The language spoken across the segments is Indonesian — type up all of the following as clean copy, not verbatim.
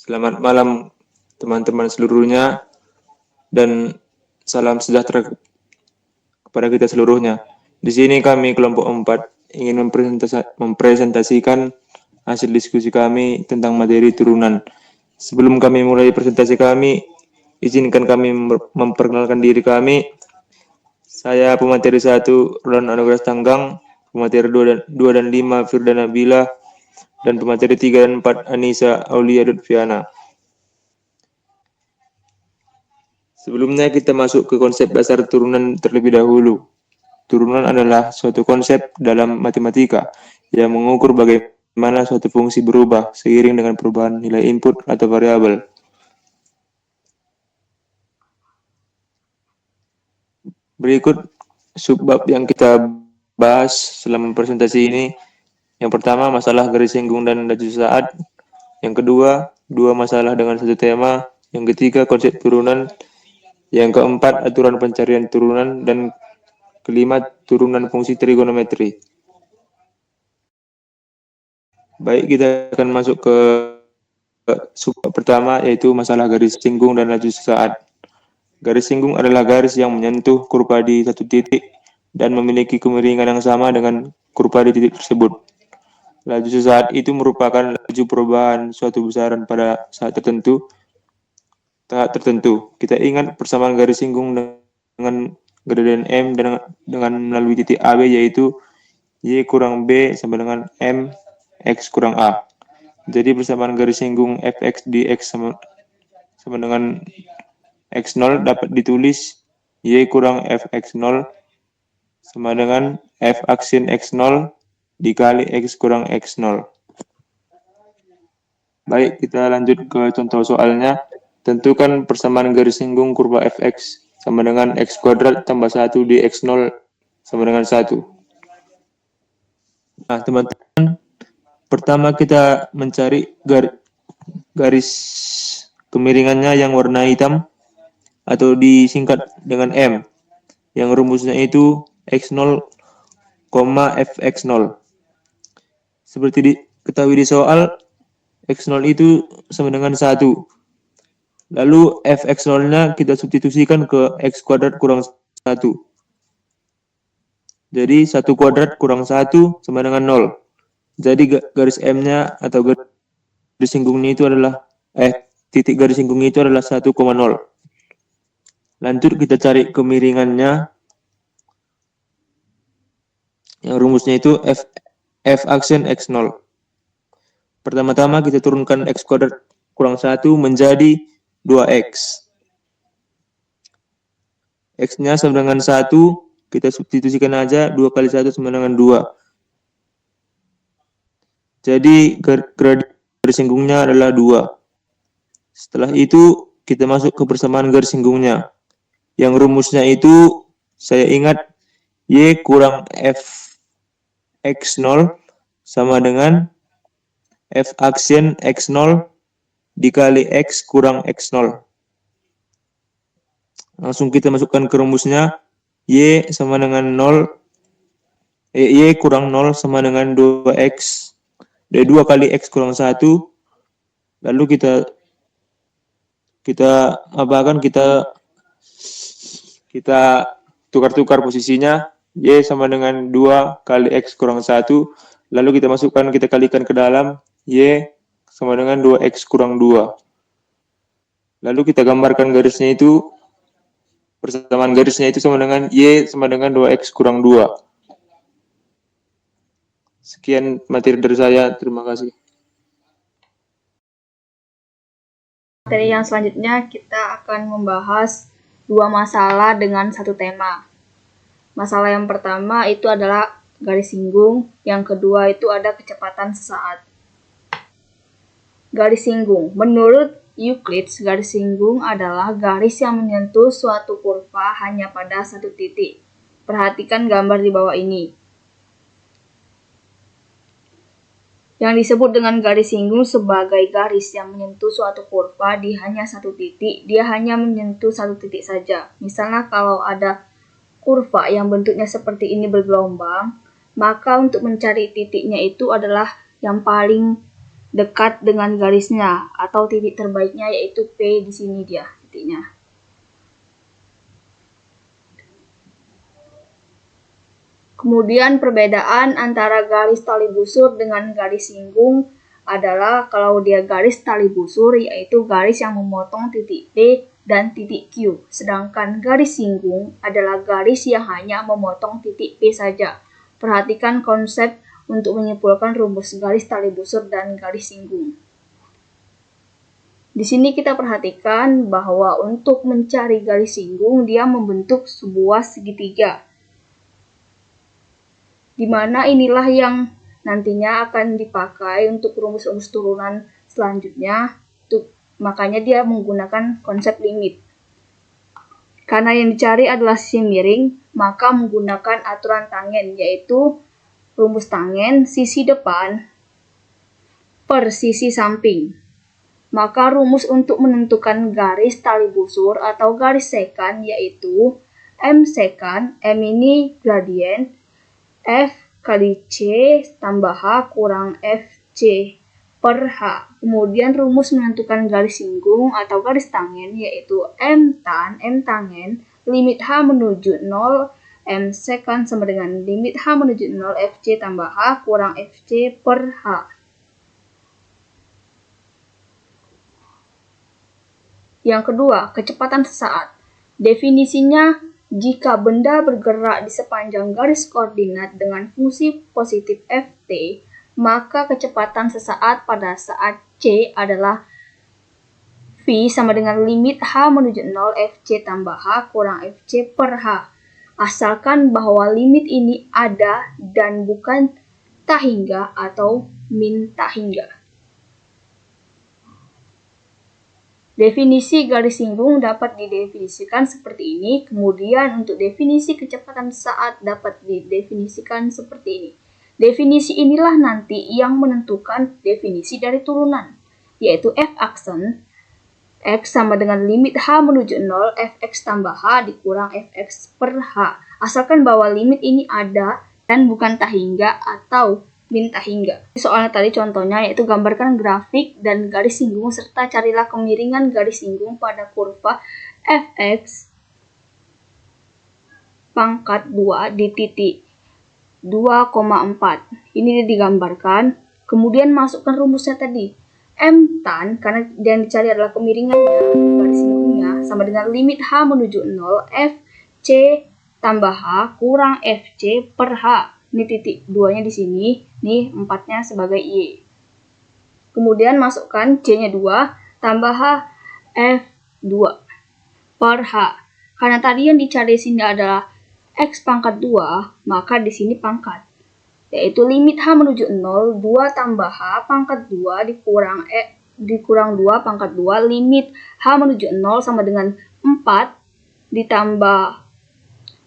Selamat malam teman-teman seluruhnya dan salam sejahtera kepada kita seluruhnya. Di sini kami kelompok 4 ingin mempresentasikan hasil diskusi kami tentang materi turunan. Sebelum kami mulai presentasi kami, izinkan kami memperkenalkan diri kami. Saya pemateri 1 Roland Anugrah Tanggang, pemateri 2 dan 5 Firda Nabila, dan pemateri 3 dan 4 Anissa Aulia Lutfiana. Sebelumnya kita masuk ke konsep dasar turunan terlebih dahulu. Turunan adalah suatu konsep dalam matematika yang mengukur bagaimana suatu fungsi berubah seiring dengan perubahan nilai input atau variabel. Berikut subbab yang kita bahas selama presentasi ini. Yang pertama, masalah garis singgung dan laju saat. Yang kedua, dua masalah dengan satu tema. Yang ketiga, konsep turunan. Yang keempat, aturan pencarian turunan. Dan kelima, turunan fungsi trigonometri. Baik, kita akan masuk ke subbab pertama, yaitu masalah garis singgung dan laju sesaat. Garis singgung adalah garis yang menyentuh kurva di satu titik dan memiliki kemiringan yang sama dengan kurva di titik tersebut. Laju sesaat itu merupakan laju perubahan suatu besaran pada saat tertentu. Kita ingat persamaan garis singgung dengan gradien M dengan melalui titik AB, yaitu Y kurang B sama dengan M X kurang A. Jadi persamaan garis singgung fx dx sama dengan x0 dapat ditulis y kurang fx0 sama dengan f aksin x0 dikali x kurang x0. Baik, kita lanjut ke contoh soalnya. Tentukan persamaan garis singgung kurva fx sama dengan x kuadrat tambah 1 dx0 sama dengan 1. Nah, teman-teman, pertama kita mencari garis kemiringannya yang warna hitam atau disingkat dengan M, yang rumusnya itu x0, fx0. Seperti diketahui di soal, x0 itu sama dengan 1. Lalu fx0-nya kita substitusikan ke x kuadrat kurang 1. Jadi 1 kuadrat kurang 1 sama dengan 0. Jadi garis M-nya atau garis singgungnya itu adalah titik garis singgungnya itu adalah 1,0. Lanjut kita cari kemiringannya. Yang rumusnya itu f aksen x0. Pertama-tama kita turunkan x kuadrat kurang 1 menjadi 2x. X-nya sama dengan 1, kita substitusikan aja, 2 kali 1 sama dengan 2. Jadi garis singgungnya adalah 2. Setelah itu kita masuk ke persamaan garis singgungnya. Yang rumusnya itu saya ingat y kurang f x0 sama dengan f aksen x0 dikali x kurang x0. Langsung kita masukkan ke rumusnya, y sama dengan 0, y kurang 0 sama dengan 2x, 2 kali x kurang 1, lalu kita tukar-tukar posisinya, y sama dengan 2 kali x kurang 1, lalu kita kalikan ke dalam, y sama dengan 2x kurang 2. Lalu kita gambarkan garisnya itu, persamaan garisnya itu sama dengan y sama dengan 2x kurang 2. Sekian materi dari saya, terima kasih. Materi yang selanjutnya kita akan membahas 2 masalah dengan satu tema. Masalah yang pertama itu adalah garis singgung, yang kedua itu ada kecepatan sesaat. Garis singgung. Menurut Euclides, garis singgung adalah garis yang menyentuh suatu kurva hanya pada satu titik. Perhatikan gambar di bawah ini. Yang disebut dengan garis singgung sebagai garis yang menyentuh suatu kurva di hanya satu titik, dia hanya menyentuh satu titik saja. Misalnya kalau ada kurva yang bentuknya seperti ini bergelombang, maka untuk mencari titiknya itu adalah yang paling dekat dengan garisnya atau titik terbaiknya yaitu P di sini dia titiknya. Kemudian perbedaan antara garis tali busur dengan garis singgung adalah kalau dia garis tali busur yaitu garis yang memotong titik P dan titik Q, sedangkan garis singgung adalah garis yang hanya memotong titik P saja. Perhatikan konsep untuk menyimpulkan rumus garis tali busur dan garis singgung. Di sini kita perhatikan bahwa untuk mencari garis singgung dia membentuk sebuah segitiga, di mana inilah yang nantinya akan dipakai untuk rumus-rumus turunan selanjutnya. Makanya dia menggunakan konsep limit. Karena yang dicari adalah sisi miring, maka menggunakan aturan tangen, yaitu rumus tangen sisi depan per sisi samping. Maka rumus untuk menentukan garis tali busur atau garis sekan yaitu M sekan, M ini gradien, F kali C tambah H kurang FC per H. Kemudian rumus menentukan garis singgung atau garis tangen yaitu M tangen, limit H menuju 0, M sekan sama dengan limit H menuju 0 FC tambah H kurang FC per H. Yang kedua, kecepatan sesaat. Definisinya, jika benda bergerak di sepanjang garis koordinat dengan fungsi positif Ft, maka kecepatan sesaat pada saat C adalah V sama dengan limit H menuju 0 Fc tambah H kurang Fc per H. Asalkan bahwa limit ini ada dan bukan tak hingga atau min tak hingga. Definisi garis singgung dapat didefinisikan seperti ini, kemudian untuk definisi kecepatan sesaat dapat didefinisikan seperti ini. Definisi inilah nanti yang menentukan definisi dari turunan, yaitu f aksen, x sama dengan limit H menuju 0, fx tambah H dikurang fx per H. Asalkan bahwa limit ini ada dan bukan tak hingga atau min tak hingga. Soalnya tadi contohnya yaitu gambarkan grafik dan garis singgung serta carilah kemiringan garis singgung pada kurva fx pangkat 2 di titik 2,4. Ini digambarkan. Kemudian masukkan rumusnya tadi. M tan, karena yang dicari adalah kemiringannya, garis singgungnya, sama dengan limit H menuju 0, Fc tambah H kurang Fc per H. Ini titik 2-nya di sini, nih 4-nya sebagai Y. Kemudian masukkan C-nya 2, tambah H F2 per H. Karena tadi yang dicari di sini adalah X pangkat 2, maka di sini pangkat. Yaitu limit H menuju 0, 2 tambah H pangkat 2 dikurang 2 pangkat 2, limit H menuju 0 sama dengan 4 ditambah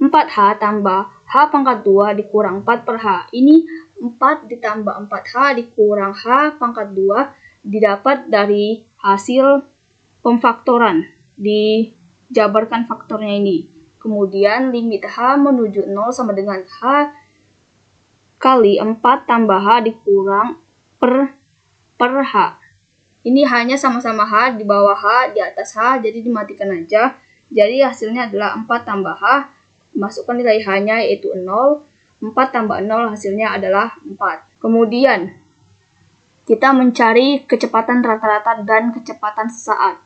4H tambah H pangkat 2 dikurang 4 per H. Ini 4 ditambah 4H dikurang H pangkat 2 didapat dari hasil pemfaktoran. Dijabarkan faktornya ini. Kemudian limit H menuju 0 sama dengan H kali 4 tambah H dikurang per H. Ini hanya sama-sama H, di bawah H, di atas H, jadi dimatikan aja. Jadi hasilnya adalah 4 tambah H, masukkan nilai H-nya yaitu 0, 4 tambah 0 hasilnya adalah 4. Kemudian, kita mencari kecepatan rata-rata dan kecepatan sesaat.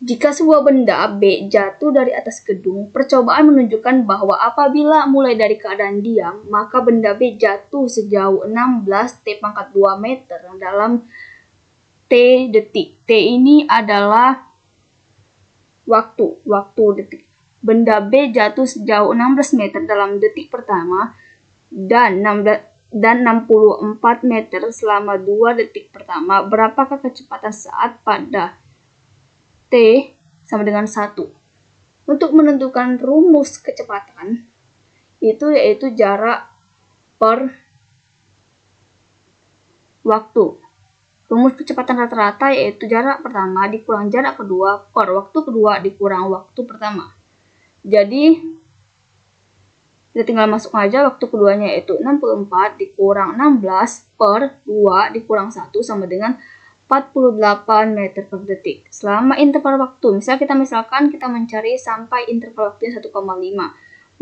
Jika sebuah benda B jatuh dari atas gedung, percobaan menunjukkan bahwa apabila mulai dari keadaan diam, maka benda B jatuh sejauh 16 T pangkat 2 meter dalam T detik. T ini adalah waktu detik. Benda B jatuh sejauh 16 meter dalam detik pertama dan 64 meter selama 2 detik pertama. Berapakah kecepatan saat pada T sama dengan 1. Untuk menentukan rumus kecepatan, itu yaitu jarak per waktu. Rumus kecepatan rata-rata yaitu jarak pertama dikurang jarak kedua per waktu kedua dikurang waktu pertama. Jadi, Kita tinggal masuk aja waktu keduanya, yaitu 64 dikurang 16 per 2 dikurang 1 sama dengan 48 meter per detik. Selama interval waktu, misalkan kita mencari sampai interval waktunya 1,5.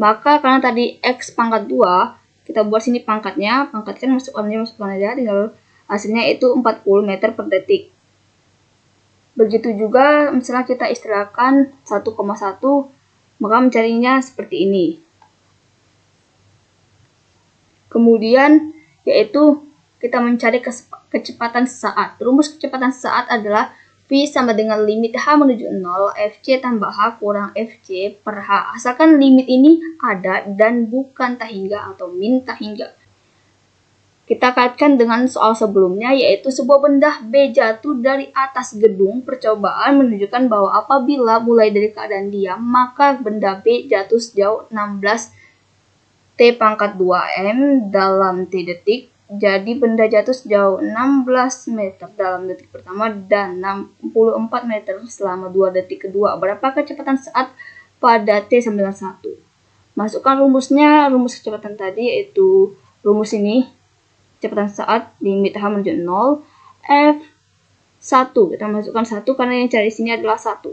Maka karena tadi X pangkat 2, kita buat sini pangkatnya masukkan aja, tinggal hasilnya itu 40 meter per detik. Begitu juga misalnya kita istilahkan 1,1, maka mencarinya seperti ini. Kemudian yaitu kita mencari kecepatan sesaat. Rumus kecepatan sesaat adalah V sama dengan limit H menuju 0, Fc tambah H kurang Fc per H. Asalkan limit ini ada dan bukan tak hingga atau min tak hingga. Kita kaitkan dengan soal sebelumnya, yaitu sebuah benda B jatuh dari atas gedung. Percobaan menunjukkan bahwa apabila mulai dari keadaan diam, maka benda B jatuh sejauh 16 T pangkat 2M dalam T detik. Jadi benda jatuh sejauh 16 meter dalam detik pertama dan 64 meter selama 2 detik kedua. Berapa kecepatan saat pada T91? Masukkan rumusnya, rumus kecepatan tadi yaitu rumus ini. Kecepatan saat limit H menuju 0, F1. Kita masukkan 1 karena yang cari sini adalah 1.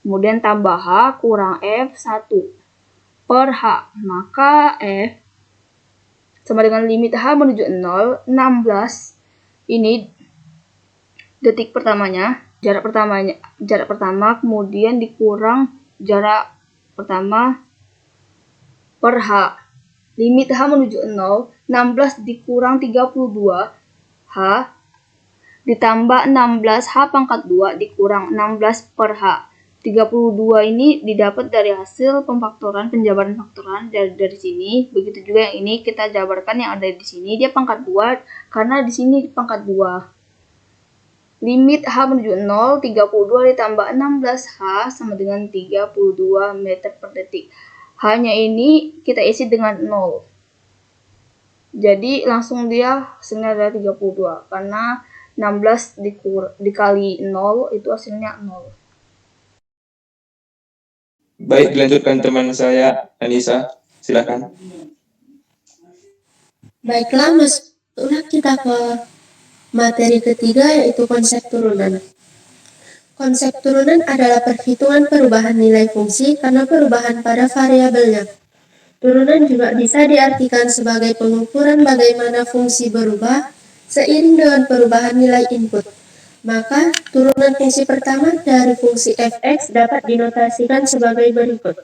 Kemudian tambah H kurang F1 per H, maka F sama dengan limit H menuju 0, 16 ini detik pertamanya, jarak pertama kemudian dikurang jarak pertama per H. Limit H menuju 0, 16 dikurang 32 H ditambah 16 H pangkat 2 dikurang 16 per H. 32 ini didapat dari hasil penjabaran faktoran dari sini. Begitu juga yang ini kita jabarkan yang ada di sini, dia pangkat 2 karena di sini pangkat 2. Limit H menuju 0, 32 ditambah 16 H sama dengan 32 meter per detik. Hanya ini kita isi dengan 0. Jadi langsung dia hasilnya adalah 32 karena 16 dikali 0 itu hasilnya 0. Baik, dilanjutkan teman saya, Anissa. Silakan. Baiklah, masuklah kita ke materi ketiga, yaitu konsep turunan. Konsep turunan adalah perhitungan perubahan nilai fungsi karena perubahan pada variabelnya. Turunan juga bisa diartikan sebagai pengukuran bagaimana fungsi berubah seiring dengan perubahan nilai input. Maka, turunan fungsi pertama dari fungsi fx dapat dinotasikan sebagai berikut.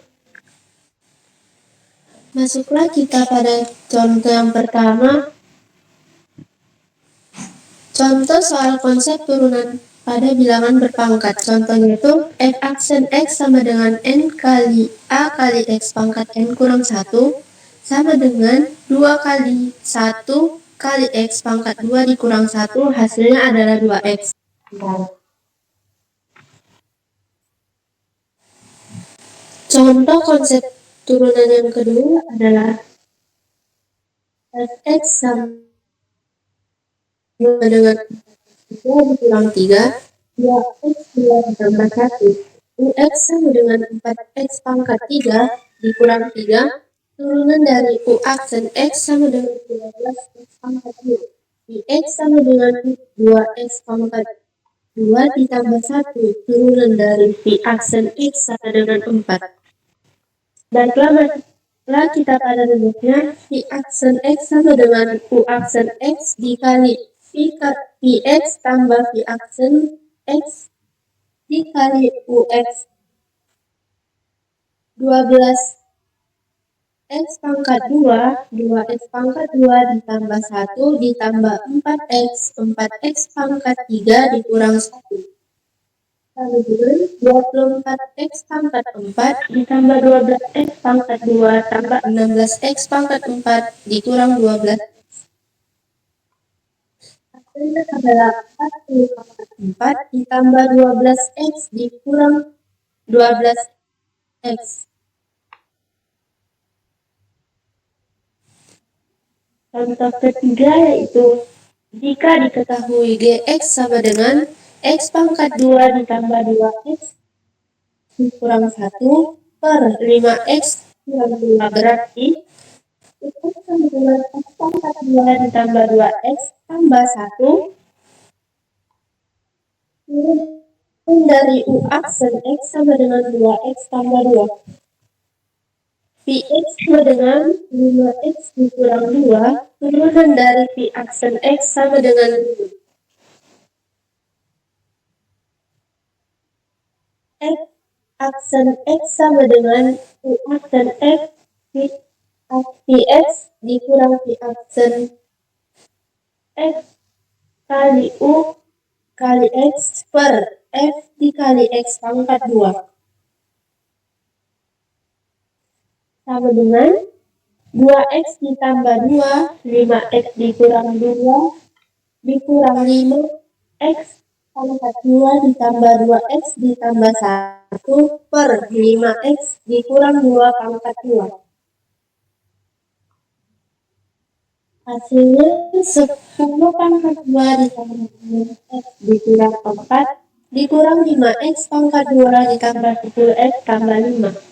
Masuklah kita pada contoh yang pertama. Contoh soal konsep turunan pada bilangan berpangkat. Contohnya itu f aksen x sama dengan n kali a kali x pangkat n kurang 1 sama dengan 2 kali 1 kali x pangkat 2 dikurang 1, hasilnya adalah 2x. Contoh konsep turunan yang kedua adalah fx sama dengan 2 dikurang 3, 2x ditambah 1, ux sama dengan 4x pangkat 3 dikurang 3, turunan dari u aksen x sama dengan 12x pangkat 2, x sama dengan 2x pangkat 2 ditambah 1, turunan dari v aksen x sama dengan 4. Baiklah, kita pada rumusnya, v aksen x sama dengan u aksen x dikali Vx tambah V aksen X dikali Ux 12 X pangkat 2, 2X pangkat 2 ditambah 1 ditambah 4X, 4X pangkat 3 dikurang 1. Lalu dengan 24X pangkat 4 ditambah 12X pangkat 2 tambah 16X pangkat 4 dikurang 12. Hasilnya adalah 40 pangkat 4 ditambah 12x dikurang 12x. Contoh ketiga yaitu jika diketahui gx sama dengan x pangkat 2 ditambah 2x dikurang 1 per 5x kurang 2, berarti X sama dengan X pangkat 2 ditambah 2X tambah 1 turun dari U aksen X sama dengan 2X tambah 2. Px sama dengan 5X dikurang 2 turunan dari P aksen X sama dengan 5. X aksen X sama dengan U aksen X Px dikurang P aksen X kali U kali X per F dikali X pangkat 2 sama dengan 2X ditambah 2, 5X dikurang 2 dikurang 5X pangkat 2 ditambah 2X ditambah 1 per 5X dikurang 2 pangkat 2. Hasilnya 10 pangkat 2 ditambah 5X dikurang 4 dikurang 5X pangkat 2 ditambah 10X tambah 5.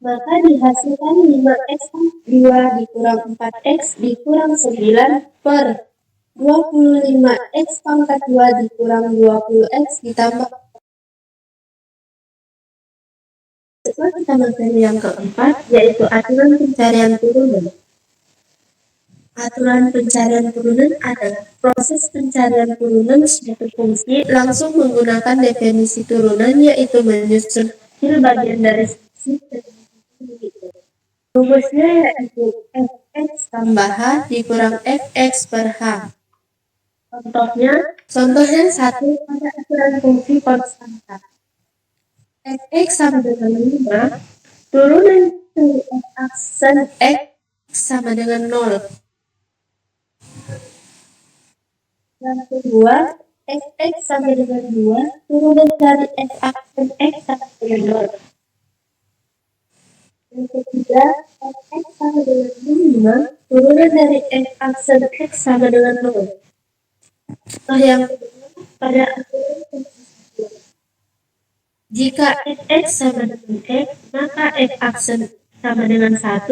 Maka dihasilkan 5X pangkat 2 dikurang 4X dikurang 9 per 25X pangkat 2 dikurang 20X ditambah. Setelah kita materi yang keempat, yaitu aturan pencarian turunan. Aturan pencarian turunan adalah proses pencarian turunan suatu fungsi langsung menggunakan definisi turunan, yaitu menyusun hasil bagian dari fungsi. Rumusnya yaitu fx tambah h dikurang fx per h. Contohnya 1 pada aturan fungsi konstanta. Fx sama dengan 5, turunan dari f aksen x sama dengan 0. Yang kedua, fx sama dengan 2, turunan dari f aksen x sama dengan 0. Yang ketiga, fx sama dengan 5, turunan dari f aksen x sama dengan 0. Nah, yang kedua, pada aturan fungsi. Jika fx sama dengan x, maka f aksen sama dengan 1.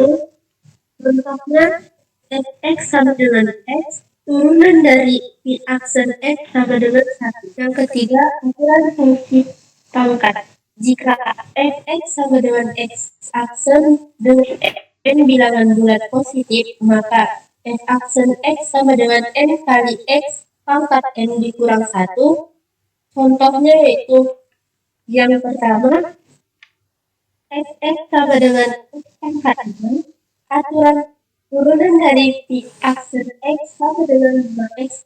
Contohnya, fx sama dengan x, turunan dari p aksen x sama dengan 1. Yang ketiga, aturan fungsi pangkat. Jika fx sama dengan x aksen dengan n bilangan bulat positif, maka f aksen x sama dengan n kali x pangkat n dikurang 1. Contohnya yaitu yang pertama, fx sama dengan x pangkat 6, aturan turunan dari p aksen x sama dengan 5x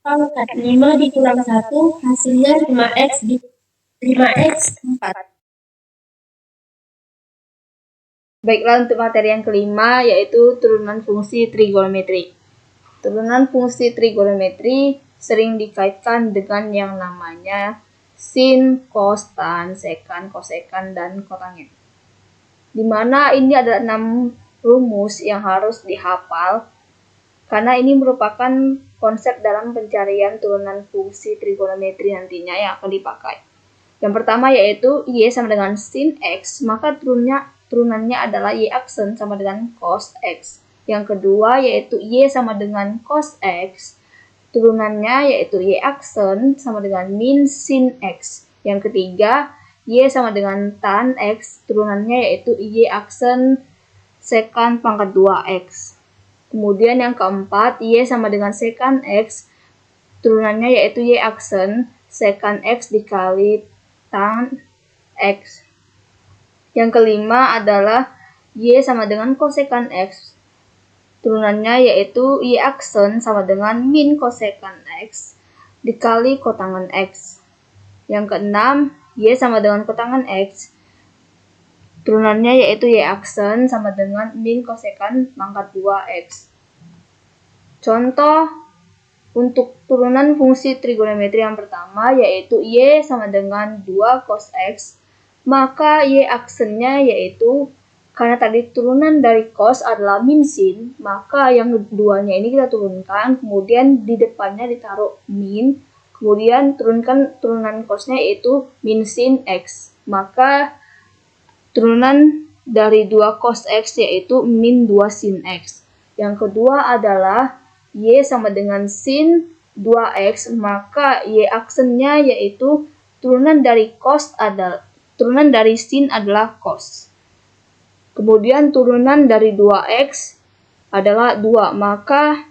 pangkat 5 dikurang 1, hasilnya 5x 4. Baiklah, untuk materi yang kelima yaitu turunan fungsi trigonometri. Turunan fungsi trigonometri sering dikaitkan dengan yang namanya sin, cos, tan, sekan, kosekan, dan kotangent. Dimana ini ada 6 rumus yang harus dihafal karena ini merupakan konsep dalam pencarian turunan fungsi trigonometri nantinya yang akan dipakai. Yang pertama yaitu y sama dengan sin x, maka turunannya adalah y aksen sama dengan cos x. Yang kedua yaitu y sama dengan cos x, turunannya yaitu y aksen sama dengan min sin x. Yang ketiga, y sama dengan tan x, turunannya yaitu y aksen sekan pangkat 2x. Kemudian yang keempat, y sama dengan sekan x, turunannya yaitu y aksen sekan x dikali tan x. Yang kelima adalah y sama dengan kosekan x, turunannya yaitu y aksen sama dengan min kosekan x dikali kotangan x. Yang keenam, y sama dengan kotangan x, turunannya yaitu y aksen sama dengan min kosekan pangkat 2x. Contoh untuk turunan fungsi trigonometri yang pertama yaitu y sama dengan 2 cos x, maka y aksennya yaitu, karena tadi turunan dari cos adalah min sin, maka yang keduanya ini kita turunkan, kemudian di depannya ditaruh min, Kemudian turunkan turunan cosnya yaitu min sin X. Maka turunan dari 2 cos X yaitu min 2 sin X. Yang kedua adalah Y sama dengan sin 2X, maka Y aksennya yaitu turunan dari sin adalah cos. Kemudian turunan dari 2X adalah 2, maka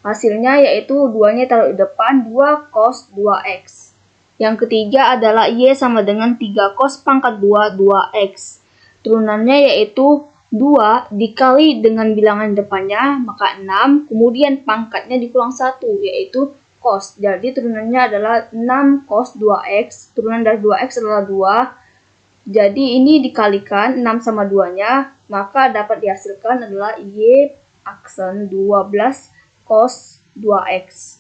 hasilnya yaitu 2-nya taruh di depan, 2 cos 2X. Yang ketiga adalah Y sama dengan 3 cos pangkat 2 2X. Turunannya yaitu 2 dikali dengan bilangan depannya, maka 6, kemudian pangkatnya dikulang 1, yaitu cos. Jadi turunannya adalah 6 cos 2X, turunan dari 2X adalah 2. Jadi ini dikalikan 6 sama 2-nya, maka dapat dihasilkan adalah Y aksen 12 cos 2X.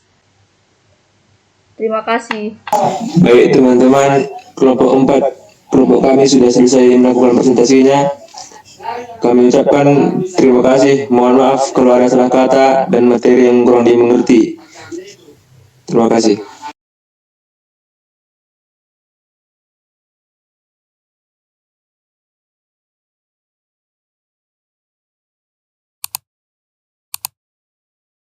Terima kasih. Baik teman-teman, kelompok 4 kelompok kami sudah selesai melakukan presentasinya. Kami ucapkan terima kasih, mohon maaf kalau ada salah kata dan materi yang kurang dimengerti. Terima kasih.